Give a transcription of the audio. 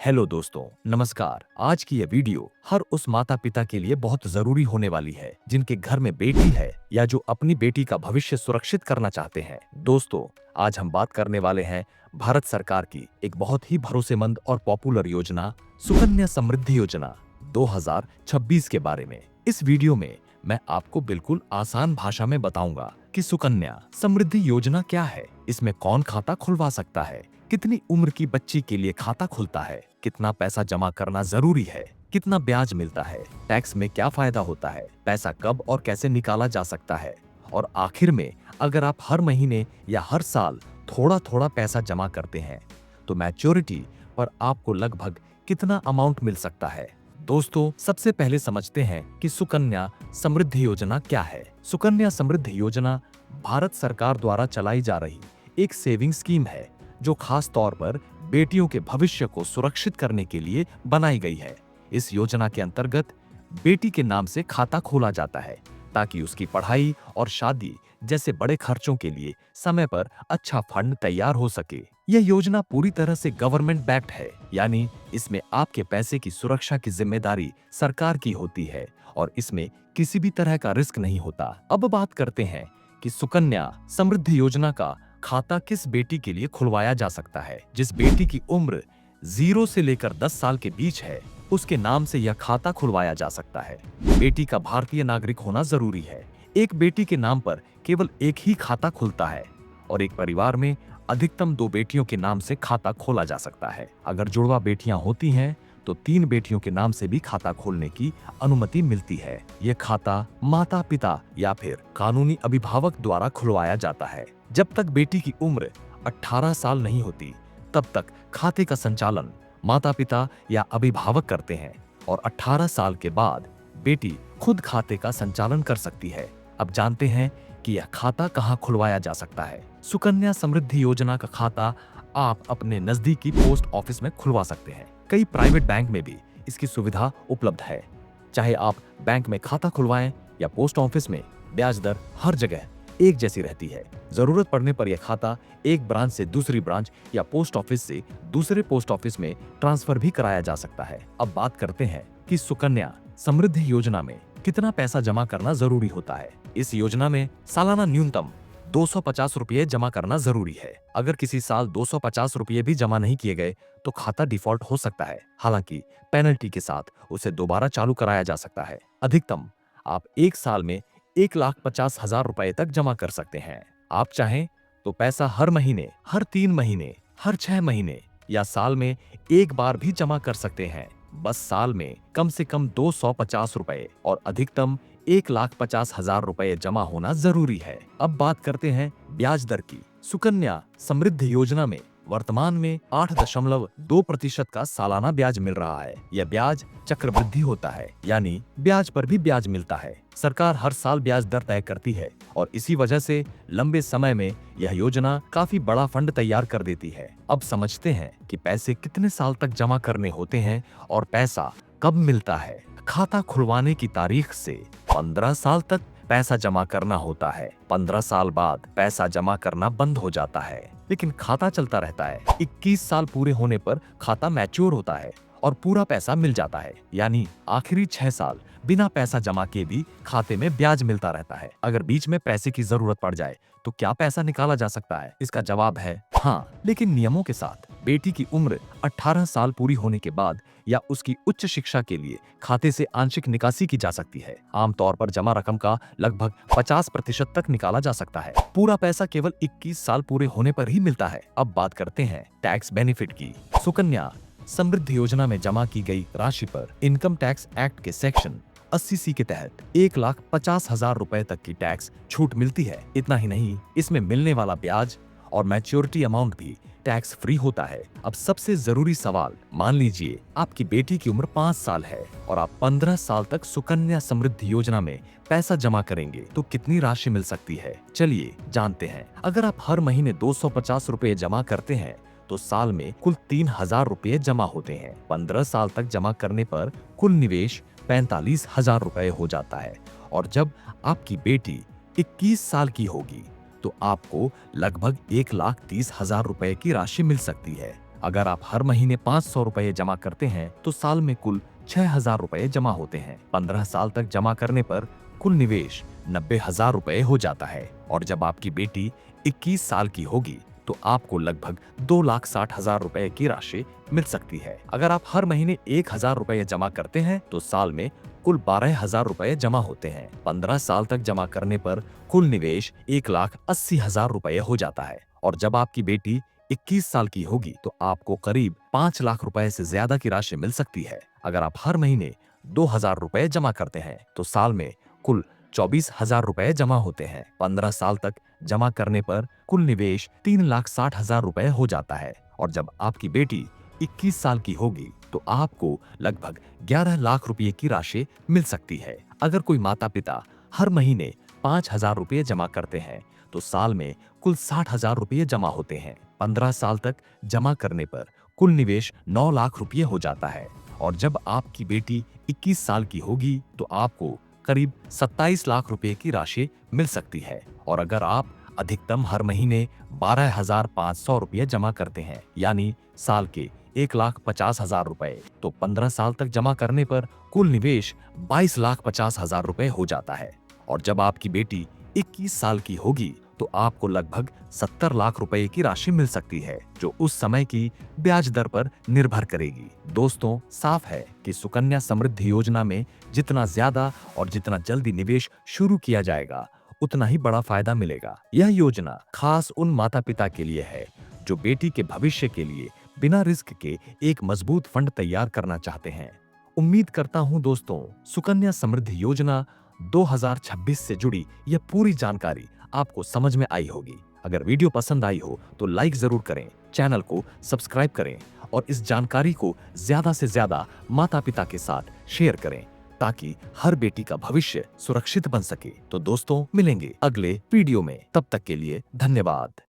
Hello दोस्तों, नमस्कार। आज की यह वीडियो हर उस माता पिता के लिए बहुत जरूरी होने वाली है जिनके घर में बेटी है या जो अपनी बेटी का भविष्य सुरक्षित करना चाहते हैं। दोस्तों, आज हम बात करने वाले हैं भारत सरकार की एक बहुत ही भरोसेमंद और पॉपुलर योजना सुकन्या समृद्धि योजना 2026 के बारे में। इस वीडियो में मैं आपको बिल्कुल आसान भाषा में बताऊंगा कि सुकन्या समृद्धि योजना क्या है, इसमें कौन खाता खुलवा सकता है, कितनी उम्र की बच्ची के लिए खाता खुलता है, कितना पैसा जमा करना जरूरी है, कितना ब्याज मिलता है, टैक्स में क्या फायदा होता है, पैसा कब और कैसे निकाला जा सकता है, और आखिर में अगर आप हर महीने या हर साल थोड़ा थोड़ा पैसा जमा करते हैं तो मैच्योरिटी पर आपको लगभग कितना अमाउंट मिल सकता है। दोस्तों, सबसे पहले समझते हैं कि सुकन्या समृद्धि योजना क्या है। सुकन्या समृद्धि योजना भारत सरकार द्वारा चलाई जा रही एक सेविंग स्कीम है जो खास तौर पर बेटियों के भविष्य को सुरक्षित करने के लिए बनाई गई है। इस योजना के अंतर्गत बेटी के नाम से खाता खोला जाता है ताकि उसकी पढ़ाई और शादी जैसे बड़े खर्चों के लिए समय पर अच्छा फंड तैयार हो सके। यह योजना पूरी तरह से गवर्नमेंट बैक्ड है, यानी इसमें आपके पैसे की सुरक्षा की जिम्मेदारी सरकार की होती है और इसमें किसी भी तरह का रिस्क नहीं होता। अब बात करते हैं कि सुकन्या समृद्धि योजना का खाता किस बेटी के लिए खुलवाया जा सकता है। जिस बेटी की उम्र 0 से लेकर 10 साल के बीच है, उसके नाम से यह खाता खुलवाया जा सकता है। बेटी का भारतीय नागरिक होना जरूरी है। एक बेटी के नाम पर केवल एक ही खाता खुलता है और एक परिवार में अधिकतम 2 बेटियों के नाम से खाता खोला जा सकता है। अगर जुड़वा बेटियां होती हैं तो 3 बेटियों के नाम से भी खाता खोलने की अनुमति मिलती है। यह खाता माता पिता या फिर कानूनी अभिभावक द्वारा खुलवाया जाता है। जब तक बेटी की उम्र 18 साल नहीं होती तब तक खाते का संचालन माता पिता या अभिभावक करते हैं और 18 साल के बाद बेटी खुद खाते का संचालन कर सकती है। अब जानते हैं कि यह खाता कहां खुलवाया जा सकता है। सुकन्या समृद्धि योजना का खाता आप अपने नजदीकी पोस्ट ऑफिस में खुलवा सकते हैं। कई प्राइवेट बैंक में भी इसकी सुविधा उपलब्ध है। चाहे आप बैंक में खाता खुलवाएं या पोस्ट ऑफिस में, ब्याज दर हर जगह एक जैसी रहती है। जरूरत पड़ने पर यह खाता एक ब्रांच से दूसरी ब्रांच या पोस्ट ऑफिस से दूसरे पोस्ट ऑफिस में ट्रांसफर भी कराया जा सकता है। अब बात करते हैं कि सुकन्या समृद्धि योजना में कितना पैसा जमा करना जरूरी होता है। इस योजना में सालाना न्यूनतम 250 रुपये जमा करना जरूरी है। अगर किसी साल 250 रुपये भी जमा नहीं किए गए तो खाता डिफॉल्ट हो सकता है। हालांकि पेनल्टी के साथ उसे दोबारा चालू कराया जा सकता है। अधिकतम आप एक साल में 1,50,000 रुपए तक जमा कर सकते हैं। आप चाहें तो पैसा हर महीने, हर 3 महीने, हर 6 महीने या साल में एक बार भी जमा कर सकते हैं। बस साल में कम से कम 250 रुपए और अधिकतम 1,50,000 रुपए जमा होना जरूरी है। अब बात करते हैं ब्याज दर की। सुकन्या समृद्धि योजना में वर्तमान में 8.2% का सालाना ब्याज मिल रहा है। यह ब्याज चक्रवृद्धि होता है, यानी ब्याज पर भी ब्याज मिलता है। सरकार हर साल ब्याज दर तय करती है और इसी वजह से लंबे समय में यह योजना काफी बड़ा फंड तैयार कर देती है। अब समझते हैं कि पैसे कितने साल तक जमा करने होते हैं और पैसा कब मिलता है। खाता खुलवाने की तारीख से 15 साल तक पैसा जमा करना होता है। 15 साल बाद पैसा जमा करना बंद हो जाता है, लेकिन खाता चलता रहता है। 21 साल पूरे होने पर खाता मैच्योर होता है और पूरा पैसा मिल जाता है, यानी आखिरी 6 साल बिना पैसा जमा के भी खाते में ब्याज मिलता रहता है। अगर बीच में पैसे की जरूरत पड़ जाए तो क्या पैसा निकाला जा सकता है? इसका जवाब है हाँ, लेकिन नियमों के साथ। बेटी की उम्र 18 साल पूरी होने के बाद या उसकी उच्च शिक्षा के लिए खाते से आंशिक निकासी की जा सकती है। आमतौर पर जमा रकम का लगभग 50% तक निकाला जा सकता है। पूरा पैसा केवल 21 साल पूरे होने पर ही मिलता है। अब बात करते हैं टैक्स बेनिफिट की। सुकन्या समृद्धि योजना में जमा की गई राशि पर इनकम टैक्स एक्ट के सेक्शन 80C के तहत 1,50,000 रुपए तक की टैक्स छूट मिलती है। इतना ही नहीं, इसमें मिलने वाला ब्याज और मैच्योरिटी अमाउंट भी टैक्स फ्री होता है। अब सबसे जरूरी सवाल, मान लीजिए आपकी बेटी की उम्र 5 साल है और आप 15 साल तक सुकन्या समृद्धि योजना में पैसा जमा करेंगे तो कितनी राशि मिल सकती है? चलिए जानते हैं। अगर आप हर महीने 250 रुपए जमा करते हैं तो साल में कुल 3,000 रुपए जमा होते हैं। 15 साल तक जमा करने पर कुल निवेश 45,000 रुपए हो जाता है और जब आपकी बेटी 21 साल की होगी तो आपको लगभग 1,30,000 रुपए की राशि मिल सकती है। अगर आप हर महीने 500 रुपए जमा करते हैं तो साल में कुल 6,000 रुपए जमा होते हैं। 15 साल तक जमा करने पर कुल निवेश 90,000 रुपए हो जाता है। और जब आपकी बेटी 21 साल की होगी तो आपको लगभग 2,60,000 रुपए की राशि मिल सकती है। अगर आप हर महीने 1,000 रुपए जमा करते हैं तो साल में कुल 12,000 रुपए जमा होते हैं। 15 साल तक जमा करने पर कुल निवेश 1,80,000 रुपए हो जाता है। और जब आपकी बेटी 21 साल की होगी तो आपको करीब 5 लाख रुपए से ज्यादा की राशि मिल सकती है। अगर आप हर महीने 2,000 रुपए जमा करते हैं तो साल में कुल 24,000 रुपए जमा होते हैं। 15 साल तक जमा करने पर कुल निवेश 3,60,000 रुपए हो जाता है। और जब आपकी बेटी 21 साल की होगी तो आपको लगभग 11 लाख रुपए की राशि मिल सकती है। अगर कोई माता पिता हर महीने 5,000 रुपए जमा करते हैं तो साल में कुल 60,000 रुपए जमा होते हैं। 15 साल तक जमा करने पर कुल निवेश 9 लाख रुपए हो जाता है। और जब आपकी बेटी 21 साल की होगी तो आपको करीब 27 लाख रुपए की राशि मिल सकती है। और अगर आप अधिकतम हर महीने 12,500 रुपए जमा करते हैं यानी साल के 1,50,000 रुपए, तो 15 साल तक जमा करने पर कुल निवेश 22,50,000 रुपए हो जाता है। और जब आपकी बेटी 21 साल की होगी तो आपको लगभग 70 लाख रुपए की राशि मिल सकती है, जो उस समय की ब्याज दर पर निर्भर करेगी। दोस्तों, साफ है कि सुकन्या समृद्धि योजना में जितना ज्यादा और जितना जल्दी निवेश शुरू किया जाएगा उतना ही बड़ा फायदा मिलेगा। यह योजना खास उन माता पिता के लिए है जो बेटी के भविष्य के लिए बिना रिस्क के एक मजबूत फंड तैयार करना चाहते हैं। उम्मीद करता हूं दोस्तों, सुकन्या समृद्धि योजना 2026 से जुड़ी यह पूरी जानकारी आपको समझ में आई होगी। अगर वीडियो पसंद आई हो तो लाइक जरूर करें, चैनल को सब्सक्राइब करें और इस जानकारी को ज्यादा से ज्यादा माता पिता के साथ शेयर करें ताकि हर बेटी का भविष्य सुरक्षित बन सके। तो दोस्तों, मिलेंगे अगले वीडियो में। तब तक के लिए धन्यवाद।